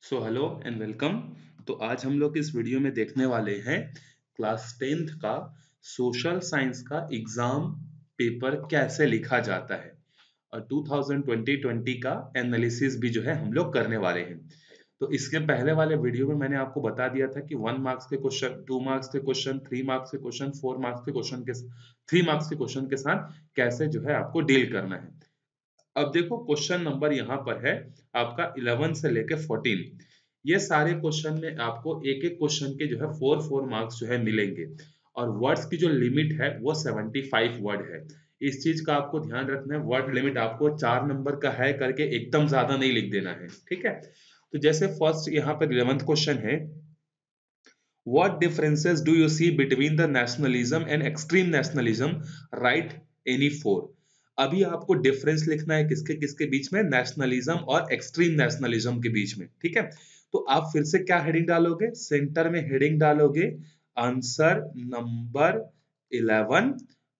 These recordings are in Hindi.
So hello and welcome. तो आज हम लोग इस वीडियो में देखने वाले हैं क्लास 10th का सोशल साइंस का एग्जाम पेपर कैसे लिखा जाता है और 2020 का एनालिसिस भी जो है हम लोग करने वाले हैं। तो इसके पहले वाले वीडियो में मैंने आपको बता दिया था कि 1 मार्क्स के क्वेश्चन, 2 मार्क्स के क्वेश्चन, 3 मार्क्स के क्वेश्चन, 4 मार्क्स के क्वेश्चन के 3 मार्क्स के क्वेश्चन के साथ कैसे जो है आपको डील करना है। अब देखो क्वेश्चन नंबर यहाँ पर है आपका 11 से लेके 14। ये सारे क्वेश्चन में आपको एक एक क्वेश्चन के जो है 4 मार्क्स जो है मिलेंगे और वर्ड्स की जो लिमिट है वो 75 वर्ड है। इस चीज का आपको ध्यान रखना है, वर्ड लिमिट आपको 4 नंबर का है करके एकदम ज्यादा नहीं लिख देना है, ठीक है। तो जैसे फर्स्ट यहाँ पर 11th क्वेश्चन है, What differences do you see between the nationalism and extreme nationalism? Write any four. अभी आपको डिफरेंस लिखना है किसके किसके बीच में, नेशनलिज्म और एक्सट्रीम नेशनलिज्म के बीच में, ठीक है। तो आप फिर से क्या हेडिंग डालोगे, सेंटर में हेडिंग डालोगे आंसर नंबर 11।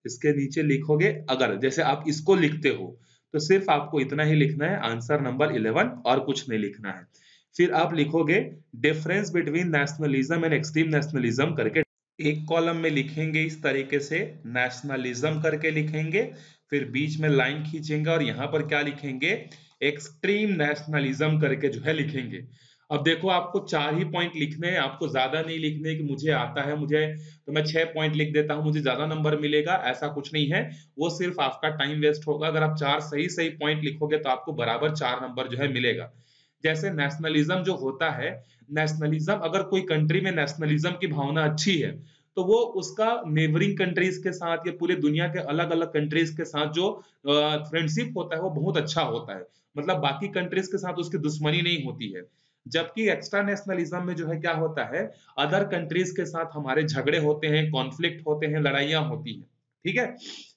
इसके नीचे लिखोगे, अगर जैसे आप इसको लिखते हो तो सिर्फ आपको इतना ही लिखना है आंसर नंबर 11 और कुछ नहीं लिखना है। फिर आप लिखोगे difference between nationalism and extreme nationalism करके एक कॉलम में लिखेंगे, इस तरीके से नेशनलिज्म करके लिखेंगे, फिर बीच में लाइन खींचेंगे और यहाँ पर क्या लिखेंगे, एक्सट्रीम नेशनलिज्म करके जो है लिखेंगे। अब देखो आपको 4 ही पॉइंट लिखने हैं, आपको ज्यादा नहीं लिखने कि मुझे आता है मुझे तो मैं 6 पॉइंट लिख देता हूं मुझे ज्यादा नंबर मिलेगा, ऐसा कुछ नहीं है। वो सिर्फ आपका टाइम वेस्ट होगा। अगर आप 4 सही सही पॉइंट लिखोगे तो आपको बराबर 4 नंबर जो है मिलेगा। जैसे नेशनलिज्म जो होता है, नेशनलिज्म अगर कोई कंट्री में नेशनलिज्म की भावना अच्छी है तो वो उसका नेबरिंग कंट्रीज के साथ या पूरे दुनिया के अलग अलग कंट्रीज के साथ जो फ्रेंडशिप होता है वो बहुत अच्छा होता है, मतलब बाकी कंट्रीज के साथ उसकी दुश्मनी नहीं होती है। जबकि एक्स्ट्रा नेशनलिज्म में जो है क्या होता है, अदर कंट्रीज के साथ हमारे झगड़े होते हैं, कॉन्फ्लिक्ट होते हैं, लड़ाइयां होती हैं, ठीक है।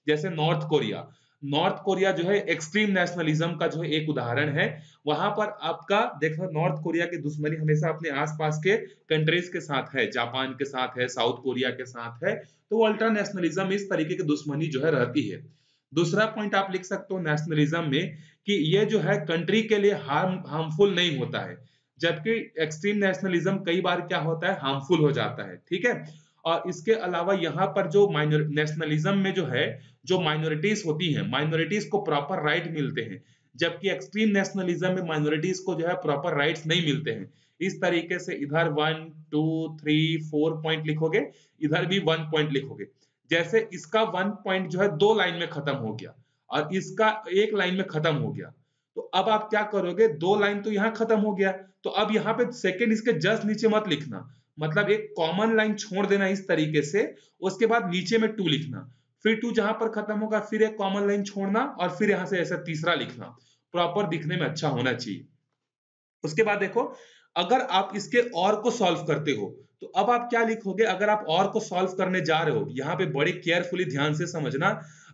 जैसे नॉर्थ कोरिया, नॉर्थ कोरिया जो है एक्सट्रीम नेशनलिज्म का जो है एक उदाहरण है। वहां पर आपका देखो नॉर्थ कोरिया की दुश्मनी हमेशा अपने आसपास के कंट्रीज के साथ है, जापान के साथ है, साउथ कोरिया के साथ है। तो वो अल्ट्रा नेशनलिज्म इस तरीके की दुश्मनी जो है रहती है। दूसरा पॉइंट आप लिख सकते हो नेशनलिज्म में कि ये जो है कंट्री के लिए हार्मफुल नहीं होता है, जबकि एक्सट्रीम नेशनलिज्म कई बार क्या होता है, हार्मफुल हो जाता है, ठीक है। और इसके अलावा यहाँ पर जो माइनर नेशनलिज्म में जो है, जो माइनॉरिटीज होती हैं, माइनॉरिटीज को प्रॉपर राइट मिलते हैं, जबकि एक्सट्रीम नेशनलिज्म में माइनॉरिटीज को जो है प्रॉपर राइट्स नहीं मिलते हैं। इस तरीके से इधर 1 2 3 4 पॉइंट लिखोगे, इधर भी 1 पॉइंट लिखोगे। जैसे इसका 1 पॉइंट जो है 2 लाइन में खत्म हो गया और इसका 1 लाइन में खत्म हो गया। तो अब आप क्या करोगे, 2 लाइन तो यहाँ खत्म हो गया, तो अब यहाँ पे सेकंड इसके जस्ट नीचे मत लिखना, मतलब एक कॉमन लाइन छोड़ देना इस तरीके से, उसके बाद नीचे में 2 लिखना, फिर 2 जहां पर खत्म होगा फिर एक कॉमन लाइन छोड़ना और फिर यहां से ऐसा तीसरा लिखना, प्रॉपर दिखने में अच्छा होना चाहिए। उसके बाद देखो, अगर आप इसके और को सॉल्व करते हो तो अब आप क्या लिखोगे, अगर आप और को सॉल्व करने जा रहे हो, यहाँ पे बड़े केयरफुली ध्यान से समझना।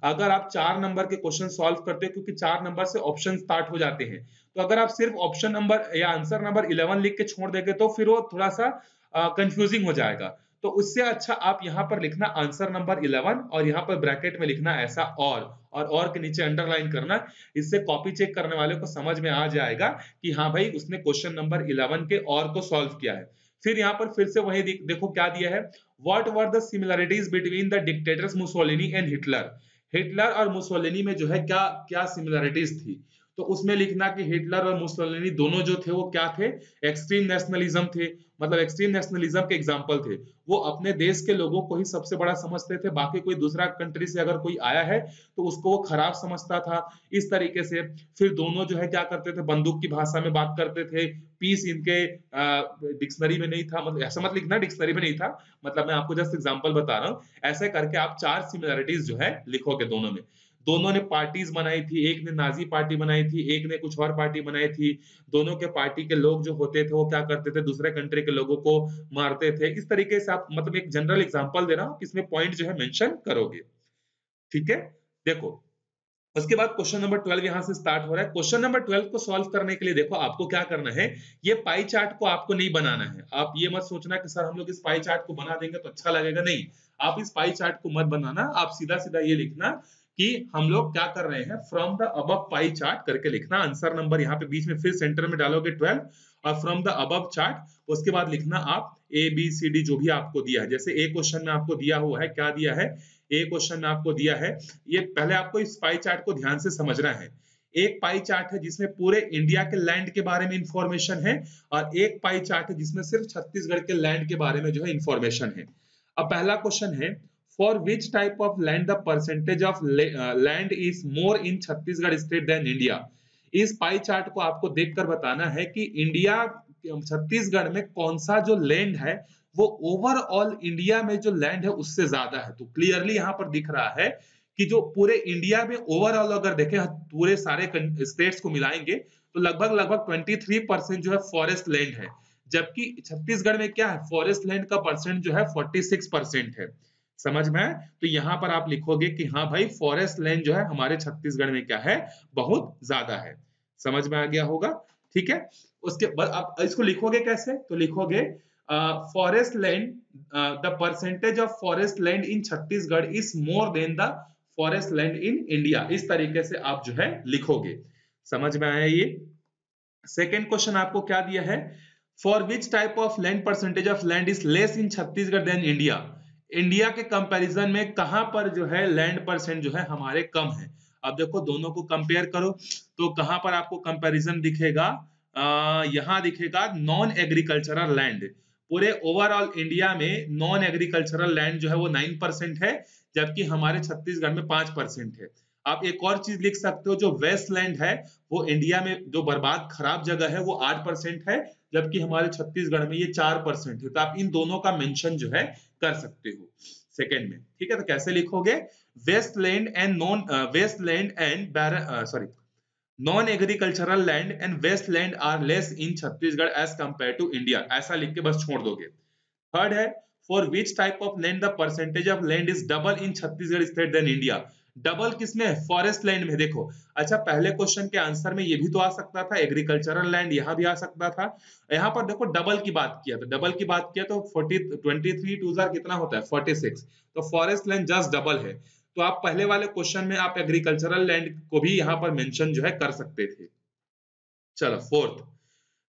अगर आप 4 नंबर के क्वेश्चन सॉल्व करते हो, क्योंकि 4 नंबर से ऑप्शन स्टार्ट हो जाते हैं, तो अगर आप सिर्फ ऑप्शन नंबर या आंसर नंबर 11 लिख के छोड़ देंगे तो फिर वो थोड़ा सा कंफ्यूजिंग हो जाएगा। तो उससे अच्छा आप यहाँ पर लिखना आंसर नंबर 11 और यहाँ पर ब्रैकेट में लिखना ऐसा और के नीचे अंडरलाइन करना। इससे कॉपी चेक करने वाले को समझ में आ जाएगा कि हाँ भाई उसने क्वेश्चन नंबर 11 के और को सॉल्व किया है। फिर यहाँ पर फिर से वही देखो क्या दिया है, what were the similarities between the dictators Mussolini and Hitler. Hitler और मुसोलिनी में जो है क्या क्या सिमिलरिटीज थी, तो उसमें लिखना कि हिटलर और मुसोलिनी दोनों जो थे वो क्या थे, एक्सट्रीम नेशनलिज्म थे, मतलब एक्सट्रीम नेशनलिज्म के एग्जाम्पल थे। वो अपने देश के लोगों को ही सबसे बड़ा समझते थे, बाकी कोई दूसरा कंट्री से अगर कोई आया है तो उसको वो खराब समझता था, इस तरीके से। फिर दोनों जो है क्या करते थे, बंदूक की भाषा में बात करते थे। पीस इनके डिक्शनरी में नहीं था, मतलब ऐसा मत लिखना डिक्शनरी में नहीं था, मतलब मैं आपको जस्ट एग्जांपल बता रहा हूँ। ऐसे करके आप 4 सिमिलरिटीज जो है लिखोगे दोनों में। दोनों ने पार्टीज बनाई थी, एक ने नाजी पार्टी बनाई थी, एक ने कुछ और पार्टी बनाई थी। दोनों के पार्टी के लोग जो होते थे वो क्या करते थे, दूसरे कंट्री के लोगों को मारते थे। इस तरीके से आप, मतलब एक जनरल एग्जांपल दे रहा हूँ, इसमें पॉइंट जो है मेंशन करोगे, ठीक है। देखो उसके बाद क्वेश्चन नंबर 12 यहां से स्टार्ट हो रहा है। क्वेश्चन नंबर 12 को सॉल्व करने के लिए देखो आपको क्या करना है, ये पाई चार्ट को आपको नहीं बनाना है। आप ये मत सोचना कि सर हम लोग इस पाई चार्ट को बना देंगे तो अच्छा लगेगा, नहीं। आप इस पाई चार्ट को मत बनाना, आप सीधा सीधा ये लिखना कि हम लोग क्या कर रहे हैं, from the above pie chart करके लिखना, आंसर नंबर यहाँ पे बीच में फिर सेंटर में डालोगे 12 और फ्रॉम द अबव चार्ट, उसके बाद लिखना आप ए बी सी डी जो भी आपको दिया है। जैसे ए क्वेश्चन में आपको दिया हुआ है, क्या दिया है, ए क्वेश्चन में आपको दिया है, ये पहले आपको इस पाई चार्ट को ध्यान से समझना है। एक पाई चार्ट है जिसमें पूरे इंडिया के लैंड के बारे में इंफॉर्मेशन है, और एक पाई चार्ट है जिसमें सिर्फ छत्तीसगढ़ के लैंड के बारे में जो है इंफॉर्मेशन है। अब पहला क्वेश्चन है, for which type of land the percentage of land is more in Chhattisgarh state than India. इस पाई चार्ट को आपको देखकर बताना है कि इंडिया छत्तीसगढ़ में कौन सा जो लैंड है वो ओवरऑल इंडिया में जो लैंड है उससे ज्यादा है। तो क्लियरली यहाँ पर दिख रहा है कि जो पूरे इंडिया में ओवरऑल अगर देखें पूरे सारे स्टेट्स को मिलाएंगे तो लगभग लगभग 23% जो है फॉरेस्ट लैंड है, जबकि छत्तीसगढ़ में क्या है, फॉरेस्ट लैंड का परसेंट जो है 46% है। समझ में? तो यहाँ पर आप लिखोगे कि हाँ भाई फॉरेस्ट लैंड जो है हमारे छत्तीसगढ़ में क्या है, बहुत ज्यादा है। समझ में आ गया होगा? ठीक है। उसके बाद आप इसको लिखोगे कैसे, तो लिखोगे forest land, the percentage of forest land in Chhattisgarh is more than the forest land in India. इस तरीके से आप जो है लिखोगे। समझ में आया ये? सेकेंड क्वेश्चन आपको क्या दिया है, for which type of land percentage of land is less in Chhattisgarh than India. India के कंपैरिजन में कहां पर जो है लैंड परसेंट जो है हमारे कम है। अब देखो दोनों को कंपेयर करो तो कहां पर आपको कंपैरिजन दिखेगा, यहां दिखेगा नॉन एग्रीकल्चरल लैंड। पूरे ओवरऑल इंडिया में नॉन एग्रीकल्चरल लैंड जो है वो 9% है, जबकि हमारे छत्तीसगढ़ में 5% है। आप एक और चीज लिख सकते हो, जो वेस्ट लैंड है वो इंडिया में जो बर्बाद खराब जगह है वो 8% है, जबकि हमारे छत्तीसगढ़ में ये 4% है। तो आप इन दोनों का मेंशन जो है कर सकते हो सेकंड में। ठीक है, तो कैसे लिखोगे, waste land and non waste land and sorry non agricultural land and waste land are less in Chhattisgarh as compare to India, ऐसा लिख के बस छोड़ दोगे। थर्ड है, for which type of land the percentage of land is double in Chhattisgarh state than India. Double किसमें है, फॉरेस्ट लैंड में। देखो अच्छा पहले क्वेश्चन के आंसर में ये भी तो आ सकता था, एग्रीकल्चरल लैंड यहां भी आ सकता था। यहां पर देखो डबल की बात किया, तो डबल की बात किया तो 40 23 2 कितना होता है 46, तो फॉरेस्ट लैंड जस्ट डबल है। तो आप पहले वाले क्वेश्चन में आप एग्रीकल्चरल लैंड को भी यहां पर मेंशन जो है कर सकते थे। चलो fourth,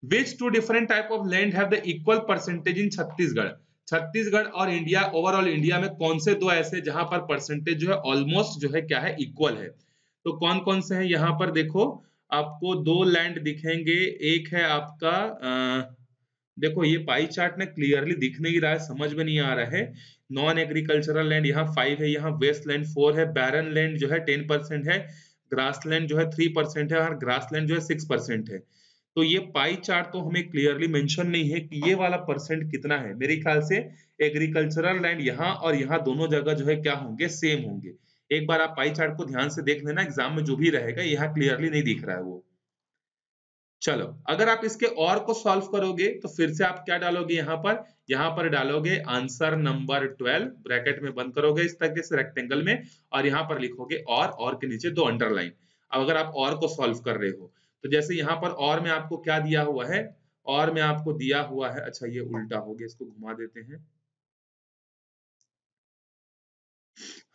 which two different type of land have the equal percentage in Chhattisgarh. Chhattisgarh और इंडिया ओवरऑल इंडिया में कौन से दो ऐसे जहां पर परसेंटेज जो है ऑलमोस्ट जो है क्या है इक्वल है। तो कौन कौन से हैं यहाँ पर देखो, आपको दो लैंड दिखेंगे। एक है आपका देखो ये पाई चार्ट में क्लियरली दिख नहीं रहा है, समझ में नहीं आ रहा है। नॉन एग्रीकल्चरल लैंड यहाँ 5 है, यहाँ वेस्ट लैंड 4 है, बैरन लैंड जो है 10% है, ग्रासलैंड जो है 3% है और ग्रासलैंड जो है 6% है। तो ये पाई चार्ट तो हमें क्लियरली मेंशन नहीं है कि ये वाला परसेंट कितना है। मेरे ख्याल से एग्रीकल्चरल लैंड यहाँ और यहाँ दोनों जगह जो है क्या होंगे, सेम होंगे। एक बार आप पाई चार्ट को ध्यान से देख लेना, एग्जाम में जो भी रहेगा यहाँ क्लियरली नहीं दिख रहा है वो। चलो अगर आप इसके और को सॉल्व करोगे तो फिर से आप क्या डालोगे, यहाँ पर डालोगे आंसर नंबर 12 ब्रैकेट में बंद करोगे इस तरीके से रेक्टेंगल में, और यहाँ पर लिखोगे और के नीचे 2 अंडरलाइन। अब अगर आप और को सॉल्व कर रहे हो तो जैसे यहाँ पर और में आपको क्या दिया हुआ है, और में आपको दिया हुआ है, अच्छा ये उल्टा हो गया, इसको घुमा देते हैं।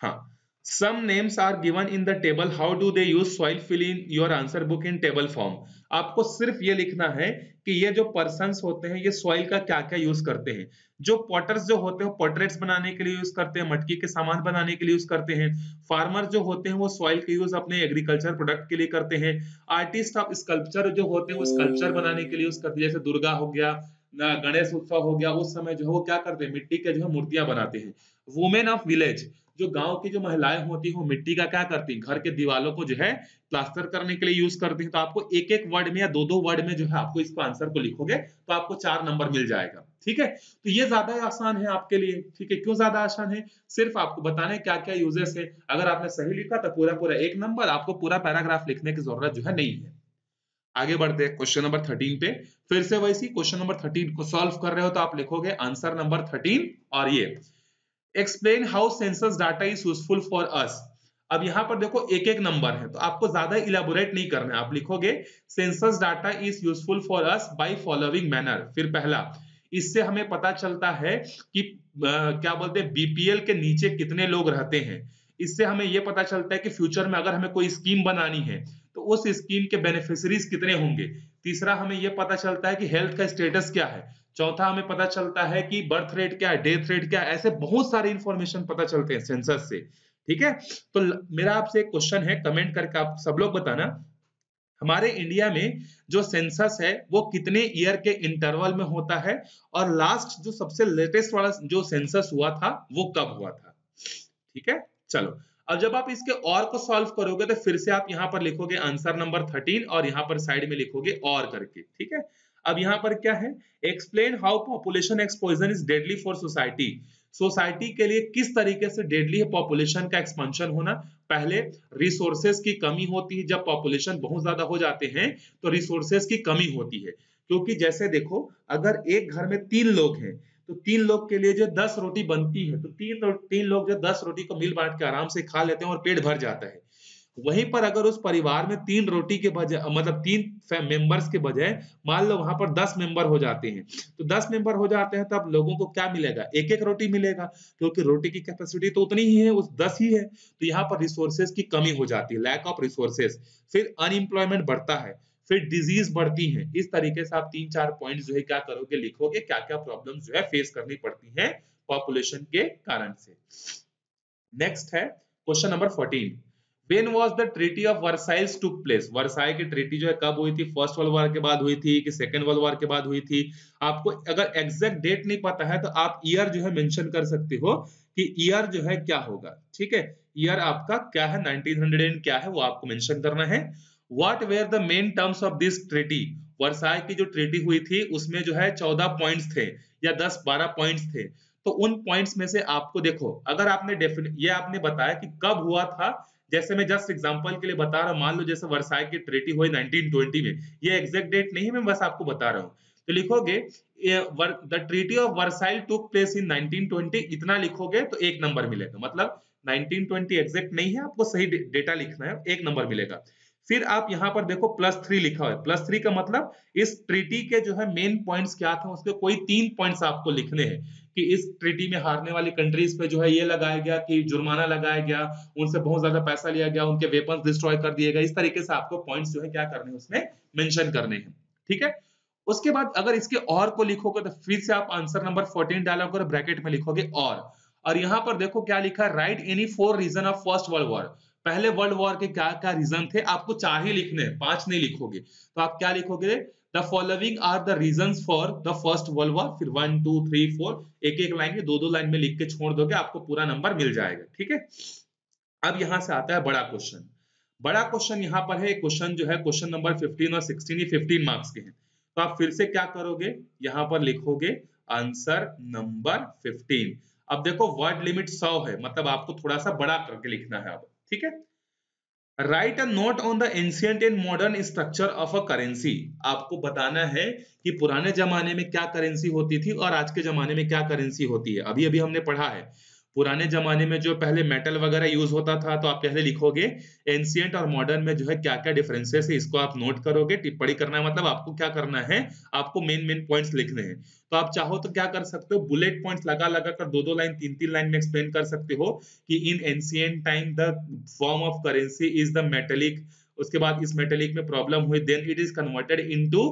हाँ, some names are given in the table, how do they use soil, fill in your answer book in table form। आपको सिर्फ ये लिखना है कि ये जो पर्सन्स होते हैं ये सॉइल का क्या क्या यूज करते हैं। जो पॉटर्स जो होते हैं पोर्ट्रेट्स बनाने के लिए यूज करते हैं, मटकी के सामान बनाने के लिए यूज करते हैं। फार्मर जो होते हैं वो सॉइल के यूज अपने एग्रीकल्चर प्रोडक्ट के लिए करते हैं। आर्टिस्ट ऑफ स्कल्पचर जो होते हैं वो स्कल्पचर बनाने के लिए यूज करते हैं, जैसे दुर्गा हो गया, गणेश उत्सव हो गया, उस समय जो है वो क्या करते हैं, मिट्टी के जो है मूर्तियां बनाते हैं। वुमेन ऑफ विलेज, जो गांव की जो महिलाएं होती हैं वो मिट्टी का क्या करती हैं, घर के दीवालों को जो है प्लास्टर करने के लिए यूज करती हैं। तो आपको एक एक वर्ड में या दो दो वर्ड में जो है आपको इसको आंसर को लिखोगे तो आपको 4 नंबर मिल जाएगा। ठीक है, तो ये ज्यादा आसान है आपके लिए। ठीक है, क्यों ज्यादा आसान है, सिर्फ आपको बताने क्या क्या यूजेस है। अगर आपने सही लिखा तो पूरा पूरा 1 नंबर, आपको पूरा पैराग्राफ लिखने की जरूरत जो है नहीं है। आगे बढ़ते हैं क्वेश्चन नंबर 13 पे। फिर से वैसी क्वेश्चन नंबर 13 को सॉल्व कर रहे हो तो आप लिखोगे आंसर नंबर 13 और ये explain how census data is useful for us. अब यहां पर देखो एक एक नंबर है तो आपको ज्यादा इलेबोरेट नहीं करना है, आप लिखोगे census data is useful for us by following manner. फिर पहला, इससे हमें पता चलता है कि क्या बोलते हैं बीपीएल के नीचे कितने लोग रहते हैं। इससे हमें ये पता चलता है कि फ्यूचर में अगर हमें कोई स्कीम बनानी है तो उस स्कीम के बेनिफिशियरीज कितने होंगे। तीसरा हमें ये पता चलता है कि हेल्थ का स्टेटस क्या है। चौथा हमें पता चलता है कि बर्थ रेट क्या है, डेथ रेट क्या है, ऐसे बहुत सारे इंफॉर्मेशन पता चलते हैं सेंसस से। ठीक है, तो मेरा आपसे एक क्वेश्चन है, कमेंट करके आप सब लोग बताना, हमारे इंडिया में जो सेंसस है वो कितने ईयर के इंटरवल में होता है, और लास्ट जो सबसे लेटेस्ट वाला जो सेंसस हुआ था वो कब हुआ था। ठीक है, चलो अब जब आप इसके और को सॉल्व करोगे तो फिर से आप यहां पर लिखोगे आंसर नंबर 13 और यहां पर साइड में लिखोगे और करके। ठीक है, अब यहां पर क्या है, explain how population exposure is deadly for society. Society के लिए किस तरीके से डेडली है पॉपुलेशन का एक्सपेंशन होना। पहले रिसोर्सेज की कमी होती है, जब पॉपुलेशन बहुत ज्यादा हो जाते हैं तो रिसोर्सेज की कमी होती है, क्योंकि जैसे देखो अगर एक घर में 3 लोग हैं तो 3 लोग के लिए जो 10 रोटी बनती है तो तीन लोग जो 10 रोटी को मिल बांट के आराम से खा लेते हैं और पेट भर जाता है। वहीं पर अगर उस परिवार में 3 रोटी के बजाय मतलब 3 मेंबर्स के बजाय मान लो वहां पर 10 मेंबर हो जाते हैं, तो 10 मेंबर हो जाते हैं तब लोगों को क्या मिलेगा, एक एक रोटी मिलेगा, क्योंकि रोटी की कैपेसिटी तो उतनी ही है, उस 10 ही है। तो यहाँ पर रिसोर्सेज की कमी हो जाती है, लैक ऑफ रिसोर्सेज। फिर अनएम्प्लॉयमेंट बढ़ता है, फिर डिजीज बढ़ती है। इस तरीके से आप 3-4 पॉइंट जो है क्या करोगे, लिखोगे क्या क्या प्रॉब्लम जो है फेस करनी पड़ती है पॉपुलेशन के कारण से। नेक्स्ट है question number 14, When was the Treaty of Versailles took place? Versailles की ट्रीटी जो है कब हुई थी, फर्स्ट वर्ल्ड वॉर के बाद हुई थी कि सेकेंड वर्ल्ड वॉर के बाद हुई थी। आपको अगर एग्जैक्ट डेट नहीं पता है तो आप ईयर जो है मेंशन कर सकते हो कि ईयर जो है क्या होगा। ठीक है, ईयर आपका क्या है, 1900 क्या है वो आपको मेंशन करना है। What were the main terms of this treaty, Versailles की जो ट्रीटी हुई थी उसमें जो है 14 पॉइंट्स थे या 10-12 पॉइंट्स थे। तो उन पॉइंट्स में से आपको देखो, अगर आपने ये आपने बताया कि कब हुआ था, जैसे मैं जस्ट एग्जांपल के लिए बता रहा हूं, मान लो जैसे वर्साई की ट्रीटी हुई 1920 में, ये एग्जैक्ट डेट नहीं है, मैं बस आपको बता रहा हूं। तो लिखोगे the treaty of Versailles took place in 1920, इतना लिखोगे तो एक नंबर मिलेगा। मतलब 1920 एग्जैक्ट नहीं है, आपको सही डेटा लिखना है, एक नंबर मिलेगा। फिर आप यहां पर देखो +3 लिखा है, +3 का मतलब इस ट्रीटी के जो है मेन पॉइंट्स क्या थे, उसके कोई 3 पॉइंट्स आपको लिखने हैं कि इस ट्रीटी में हारने वाली कंट्रीज पे जो है ये लगाया गया कि जुर्माना लगाया गया, उनसे बहुत ज्यादा पैसा लिया गया, उनके वेपन्स डिस्ट्रॉय कर दिए गए। इस तरीके से आपको पॉइंट्स जो है क्या करने हैं, उसमें मेंशन करने हैं। ठीक है, उसके बाद अगर इसके और को लिखोगे तो फिर से आप आंसर नंबर 14 डालोगे और ब्रैकेट में लिखोगे और यहां पर देखो क्या लिखा है, write any 4 reason of first world war. पहले वर्ल्ड वॉर के क्या क्या रीजन थे, आपको 4 ही लिखने हैं, 5 नहीं लिखोगे। तो आप क्या लिखोगे, the following are the reasons for the first world war, फिर 1 2 3 4 एक एक लाइन में 2 लाइन में लिख के छोड़ दोगे, आपको पूरा नंबर मिल जाएगा। ठीक है, अब यहां से आता है बड़ा क्वेश्चन। बड़ा क्वेश्चन यहां पर है, क्वेश्चन जो है क्वेश्चन नंबर 15 और 16, ये 15 मार्क्स के हैं। तो आप फिर से क्या करोगे, यहां पर लिखोगे आंसर नंबर 15। अब देखो वर्ड लिमिट 100 है, मतलब आपको थोड़ा सा बड़ा करके लिखना है अब। ठीक है, right a note on the ancient and modern structure of a currency. आपको बताना है कि पुराने जमाने में क्या करेंसी होती थी और आज के जमाने में क्या करेंसी होती है। अभी अभी हमने पढ़ा है पुराने जमाने में जो पहले मेटल वगैरह यूज होता था, तो आप पहले लिखोगे एंशिएंट और मॉडर्न में जो है क्या क्या डिफरेंसेस है, इसको आप नोट करोगे। टिप्पणी करना है, मतलब आपको क्या करना है, आपको मेन मेन पॉइंट्स लिखने हैं। तो आप चाहो तो क्या कर सकते हो, बुलेट पॉइंट्स लगा लगा कर 2 लाइन 3 लाइन में एक्सप्लेन कर सकते हो कि in ancient time the form of currency is the metallic, उसके बाद इस मेटेलिक में प्रॉब्लम हुई, then it is converted into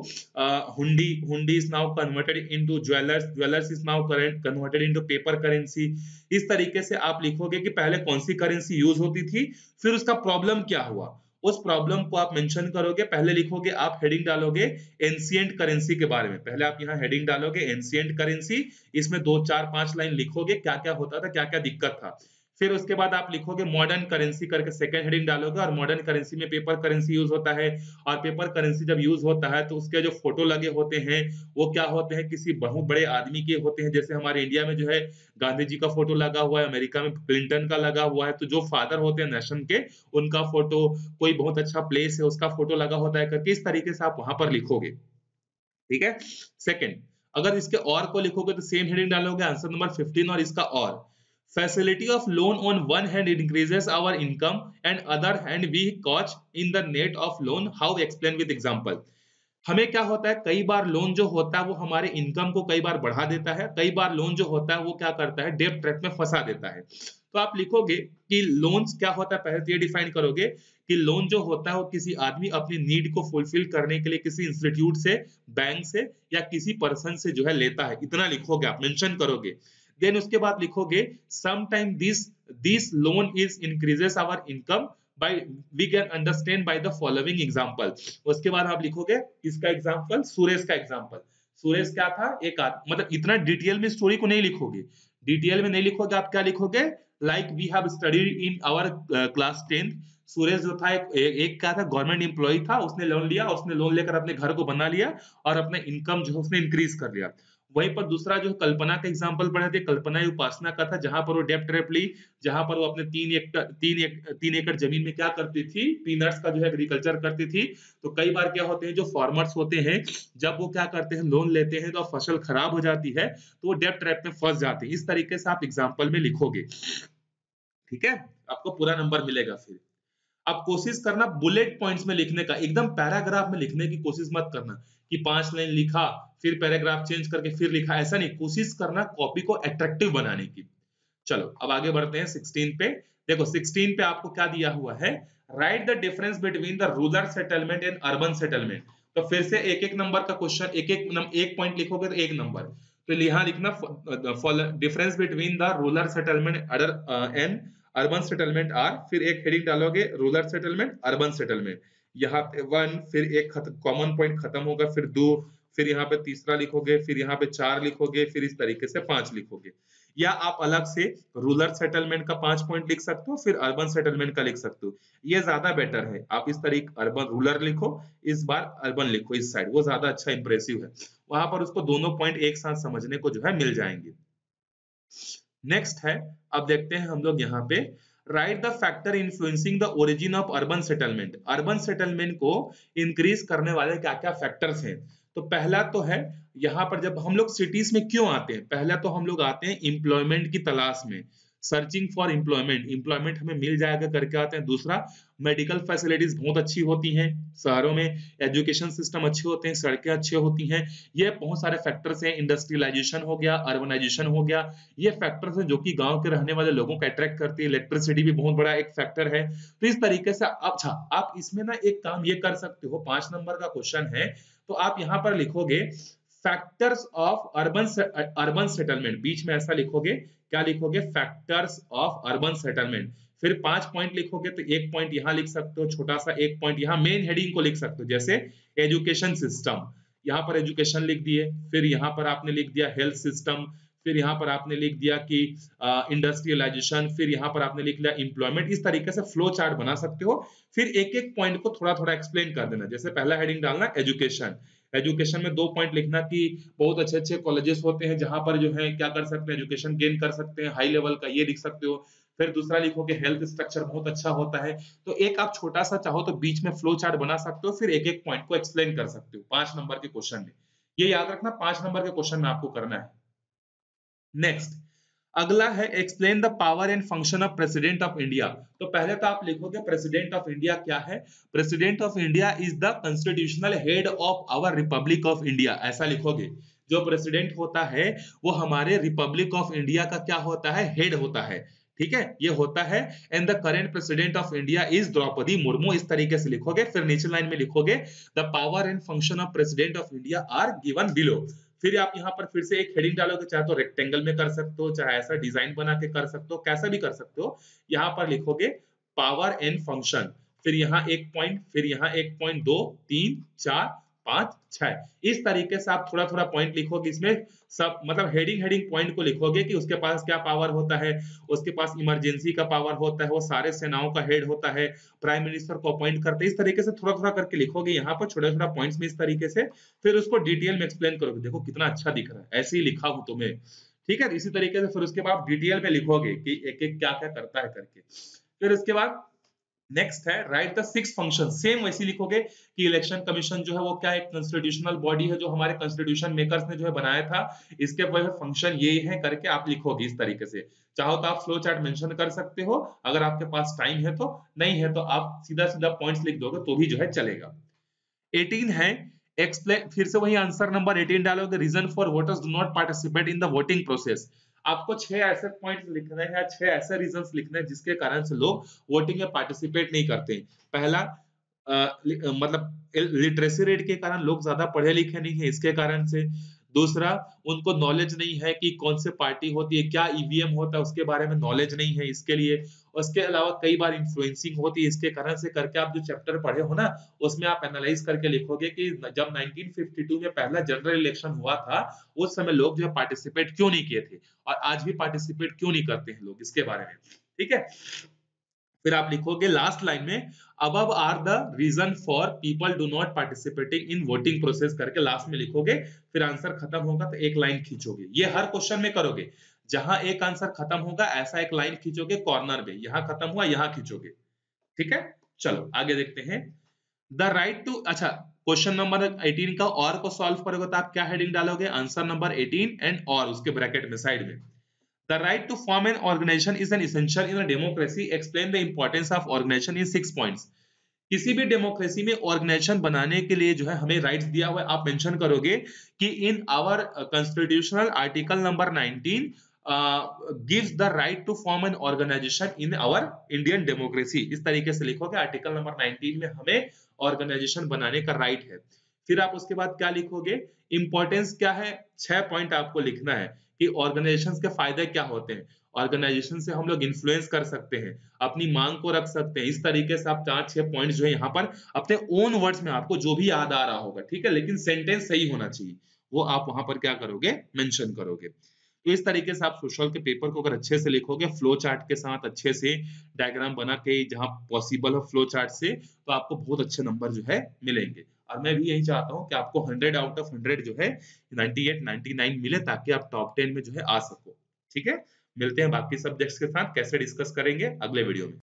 hundi, hundi is now converted into jewellers, jewellers is now converted into paper currency. इस तरीके से आप लिखोगे कि पहले कौन सी करेंसी यूज होती थी, फिर उसका प्रॉब्लम क्या हुआ, उस प्रॉब्लम को आप मेंशन करोगे। पहले लिखोगे, आप हेडिंग डालोगे एंशिएंट करेंसी के बारे में, पहले आप यहाँ हेडिंग डालोगे एंशिएंट करेंसी, इसमें 2 4 5 लाइन लिखोगे क्या क्या होता था, क्या क्या दिक्कत था। फिर उसके बाद आप लिखोगे मॉडर्न करेंसी करके सेकंड हेडिंग डालोगे, और मॉडर्न करेंसी में पेपर करेंसी यूज होता है, और पेपर करेंसी जब यूज होता है तो उसके जो फोटो लगे होते हैं वो क्या होते हैं, किसी बहुत बड़े आदमी के होते हैं। जैसे हमारे इंडिया में जो है गांधी जी का फोटो लगा हुआ है, अमेरिका में क्लिंटन का लगा हुआ है, तो जो फादर होते हैं नेशन के उनका फोटो, कोई बहुत अच्छा प्लेस है उसका फोटो लगा होता है करके, इस तरीके से आप वहां पर लिखोगे। ठीक है, सेकंड अगर इसके और को लिखोगे तो सेम हेडिंग डालोगे आंसर नंबर 15 और इसका और। Facility of loan on one hand increases our income and other hand we caught in the net of loan, how explain with example. हमें क्या होता है, कई बार लोन जो होता है वो हमारे इनकम को कई बार बढ़ा देता है, कई बार लोन जो होता है वो क्या करता है, डेब्ट ट्रैप में फंसा देता है। तो आप लिखोगे कि लोन्स क्या होता है, पहले तो ये डिफाइन करोगे कि लोन जो होता है वो किसी आदमी अपनी नीड को फुलफिल करने के लिए किसी इंस्टीट्यूट से, बैंक से या किसी पर्सन से जो है लेता है, इतना लिखोगे, आप मेंशन करोगे। देन उसके बाद लिखोगे sometime this loan is increases our income by we can understand by the following example. उसके बाद आप लिखोगे इसका एग्जांपल, सुरेश का एग्जांपल। सुरेश क्या था, एक मतलब इतना डिटेल में स्टोरी को नहीं लिखोगे, डिटेल में नहीं लिखोगे, आप क्या लिखोगे, like we have studied in our class 10। Suresh जो था एक क्या था, गवर्नमेंट एम्प्लॉय था, उसने लोन लिया, उसने लोन लेकर अपने घर को बना लिया और अपना इनकम जो है उसने इंक्रीज कर लिया। वहीं पर दूसरा जो कल्पना का एग्जांपल पढ़े थे, कल्पना उपासना का था, जहां पर वो डेप्ट ट्रैप ली, जहां पर वो अपने 3 एकड़ जमीन में क्या करती थी, पीनट्स का जो है एग्रीकल्चर करती थी। तो कई बार क्या होते हैं, जो फार्मर्स होते हैं, जब वो क्या करते हैं, लोन लेते हैं तो फसल खराब हो जाती है, तो वो डेप्ट ट्रैप में फंस जाते हैं। इस तरीके से आप एग्जाम्पल में लिखोगे, ठीक है, आपको पूरा नंबर मिलेगा। फिर अब कोशिश करना बुलेट पॉइंट्स में लिखने का, एकदम पैराग्राफ में लिखने की कोशिश मत करना कि 5 लाइन लिखा फिर पैराग्राफ चेंज करके फिर लिखा, ऐसा नहीं, कोशिश करना कॉपी को अट्रैक्टिव बनाने की। चलो अब आगे बढ़ते हैं 16 पे। देखो 16 पे आपको क्या दिया हुआ है, right the difference between the rural settlement and urban settlement. तो फिर से एक एक नंबर का क्वेश्चन, एक पॉइंट लिखोगे तो एक नंबर। तो यहाँ लिखना difference between the rural settlement and urban settlement are, फिर एक हेडिंग डालोगे रूरल सेटलमेंट अर्बन सेटलमेंट, यहाँ पे 1, फिर एक कॉमन पॉइंट खत्म होगा, फिर 2, फिर यहाँ पे तीसरा लिखोगे, फिर यहाँ पे 4 लिखोगे, फिर इस तरीके से 5 लिखोगे। या आप अलग से रूरल सेटलमेंट का 5 पॉइंट लिख सकते हो, फिर अर्बन सेटलमेंट का लिख सकते हो, ये ज्यादा बेटर है। आप इस तरीके अर्बन रूरल लिखो, इस बार अर्बन लिखो इस साइड, वो ज्यादा अच्छा इंप्रेसिव है, वहां पर उसको दोनों पॉइंट एक साथ समझने को जो है मिल जाएंगे। नेक्स्ट है, अब देखते हैं हम लोग यहाँ पे, right the factor influencing the origin of urban settlement. Urban settlement को इंक्रीज करने वाले क्या क्या फैक्टर्स हैं। तो पहला तो है, यहाँ पर जब हम लोग सिटीज में क्यों आते हैं, पहला तो हम लोग आते हैं एम्प्लॉयमेंट की तलाश में, सर्चिंग फॉर एम्प्लॉयमेंट, एम्प्लॉयमेंट हमें मिल जाएगा करके आते हैं। दूसरा, मेडिकल फैसिलिटीज बहुत अच्छी होती हैं शहरों में, एजुकेशन सिस्टम अच्छे होते हैं, सड़कें अच्छी होती हैं, ये बहुत सारे फैक्टर्स हैं। इंडस्ट्रियलाइजेशन हो गया, अर्बनाइजेशन हो गया, ये फैक्टर्स हैं जो कि गांव के रहने वाले लोगों को अट्रैक्ट करती है। इलेक्ट्रिसिटी भी बहुत बड़ा एक फैक्टर है। तो इस तरीके से अच्छा, आप इसमें ना एक काम ये कर सकते हो, 5 नंबर का क्वेश्चन है, तो आप यहाँ पर लिखोगे फैक्टर्स ऑफ अर्बन सेटलमेंट, बीच में ऐसा लिखोगे, क्या लिखोगे, फैक्टर्स ऑफ अर्बन सेटलमेंट। फिर 5 पॉइंट लिखोगे तो एक पॉइंट यहाँ लिख सकते हो, छोटा सा एक पॉइंट यहाँ मेन हेडिंग को लिख सकते हो, जैसे एजुकेशन सिस्टम, यहाँ पर एजुकेशन लिख दिए, फिर यहाँ पर आपने लिख दिया हेल्थ सिस्टम, फिर यहाँ पर आपने लिख दिया कि इंडस्ट्रियलाइजेशन, फिर यहाँ पर आपने लिख लिया एम्प्लॉयमेंट। इस तरीके से फ्लो चार्ट बना सकते हो। फिर एक एक पॉइंट को थोड़ा थोड़ा एक्सप्लेन कर देना, जैसे पहला हेडिंग डालना एजुकेशन, एजुकेशन में 2 पॉइंट लिखना कि बहुत अच्छे अच्छे कॉलेजेस होते हैं जहां पर जो है क्या कर सकते हैं, एजुकेशन गेन कर सकते हैं हाई लेवल का, ये लिख सकते हो। फिर दूसरा लिखोगे हेल्थ स्ट्रक्चर बहुत अच्छा होता है। तो एक आप छोटा सा चाहो तो बीच में फ्लो चार्ट बना सकते हो, फिर एक एक पॉइंट को एक्सप्लेन कर सकते हो 5 नंबर के क्वेश्चन में। ये याद रखना, 5 नंबर के क्वेश्चन में आपको करना है। नेक्स्ट, अगला है explain the power and function of president of India. तो पहले तो आप लिखोगे प्रेसिडेंट ऑफ इंडिया क्या है। President of India is the constitutional head of our republic of India, ऐसा लिखोगे। जो प्रेसिडेंट होता है वो हमारे रिपब्लिक ऑफ इंडिया का क्या होता है, हेड होता है, ठीक है, ये होता है। And the current president of India is Droupadi Murmu, इस तरीके से लिखोगे। फिर नीचे लाइन में लिखोगे the power and function of president of India are given below. फिर आप यहाँ पर फिर से एक हेडिंग डालोगे, चाहे तो रेक्टेंगल में कर सकते हो, चाहे ऐसा डिजाइन बना के कर सकते हो, कैसा भी कर सकते हो। यहाँ पर लिखोगे पावर एंड फंक्शन, फिर यहाँ एक पॉइंट, फिर यहाँ एक पॉइंट, 2 3 4 5 6, इस तरीके से आप थोड़ा थोड़ा पॉइंट लिखोगे। इसमें सब मतलब हेडिंग हेडिंग पॉइंट को लिखोगे कि उसके पास क्या पावर होता है, उसके पास इमरजेंसी का पावर होता है, वो सारे सेनाओं का हेड होता है, प्राइम मिनिस्टर को अपॉइंट करते हैं। इस तरीके से थोड़ा थोड़ा करके लिखोगे यहाँ पर छोटा छोटा पॉइंट्स में, इस तरीके से फिर उसको डिटेल में एक्सप्लेन करोगे। देखो कितना अच्छा दिख रहा है, ऐसे ही लिखा हूं तुम्हें, ठीक है। इसी तरीके से फिर उसके बाद डिटेल में लिखोगे कि एक एक क्या क्या करता है करके। फिर उसके बाद नेक्स्ट है राइट द 6 फंक्शन, सेम वैसे लिखोगे कि इलेक्शन कमीशन जो है वो क्या एक कॉन्स्टिट्यूशनल बॉडी है जो हमारे कॉन्स्टिट्यूशन मेकर्स ने जो है बनाया था, इसके वह फंक्शन ये है करके आप लिखोगे इस तरीके से। चाहो तो आप फ्लो चार्ट मेंशन कर सकते हो, अगर आपके पास टाइम है तो, नहीं है तो आप सीधा सीधा पॉइंट्स लिख दोगे तो भी जो है चलेगा। 18 है एक्सप्लेन, फिर से वही आंसर नंबर 18 डालोगे, reason for voters do not participate in the voting process. आपको 6 ऐसे पॉइंट्स लिखने हैं या 6 ऐसे रीजंस लिखने हैं जिसके कारण से लोग वोटिंग में पार्टिसिपेट नहीं करते हैं। पहला मतलब लिटरेसी रेट के कारण लोग ज्यादा पढ़े लिखे नहीं है, इसके कारण से। दूसरा, उनको नॉलेज नहीं है कि कौन से पार्टी होती है, क्या ईवीएम होता है, उसके बारे में नॉलेज नहीं है, इसके लिए। उसके अलावा कई बार इन्फ्लुएंसिंग होती है, इसके कारण से करके आप जो चैप्टर पढ़े हो ना, उसमें आप एनालाइज करके लिखोगे कि जब 1952 में पहला जनरल इलेक्शन हुआ था, उस समय लोग जो पार्टिसिपेट क्यों नहीं किए थे, और आज भी पार्टिसिपेट क्यों नहीं करते हैं लोग, इसके बारे में। ठीक है। फिर आप लिखोगे लास्ट लाइन में, above are the reason for people do not participating in voting process करके लास्ट में लिखोगे। फिर आंसर खत्म होगा तो एक लाइन खींचोगे, ये हर क्वेश्चन में करोगे। जहां एक आंसर खत्म होगा ऐसा एक लाइन खींचोगे कॉर्नर में, यहां खत्म हुआ यहां खींचोगे। ठीक है। चलो आगे देखते हैं। द राइट टू, अच्छा, क्वेश्चन नंबर 18 का और को सॉल्व करोगे तो आप क्या हेडिंग डालोगे, आंसर नंबर 18 एंड और उसके ब्रैकेट में साइड में। The right to form an organization is an essential in a democracy. Explain the importance of organization in 6 points. किसी भी डेमोक्रेसी में ऑर्गेनाइजेशन बनाने के लिए जो है हमें राइट्स दिया हुआ है, आप मेंशन करोगे कि in our constitutional article number 19 gives the right to form an organization in our Indian democracy. इस तरीके से लिखोगे, आर्टिकल नंबर 19 में हमें ऑर्गेनाइजेशन बनाने का राइट है। फिर आप उसके बाद क्या लिखोगे, इंपॉर्टेंस क्या है, 6 पॉइंट आपको लिखना है कि ऑर्गेनाइजेशंस के फायदे क्या होते हैं। ऑर्गेनाइजेशन से हम लोग इन्फ्लुएंस कर सकते हैं, अपनी मांग को रख सकते हैं। इस तरीके से आप 4-6 पॉइंट जो है यहाँ पर अपने ओन वर्ड्स में आपको जो भी याद आ रहा होगा, ठीक है, लेकिन सेंटेंस सही होना चाहिए, वो आप वहां पर क्या करोगे, मेंशन करोगे। तो इस तरीके से आप सोशल के पेपर को अगर अच्छे से लिखोगे, फ्लो चार्ट के साथ अच्छे से डायग्राम बना के, जहां पॉसिबल हो फ्लो चार्ट से, तो आपको बहुत अच्छे नंबर जो है मिलेंगे। और मैं भी यही चाहता हूँ कि आपको 100 आउट ऑफ 100 जो है 98 99 मिले, ताकि आप टॉप 10 में जो है आ सको। ठीक है। मिलते हैं बाकी सब्जेक्ट्स के साथ, कैसे डिस्कस करेंगे अगले वीडियो में।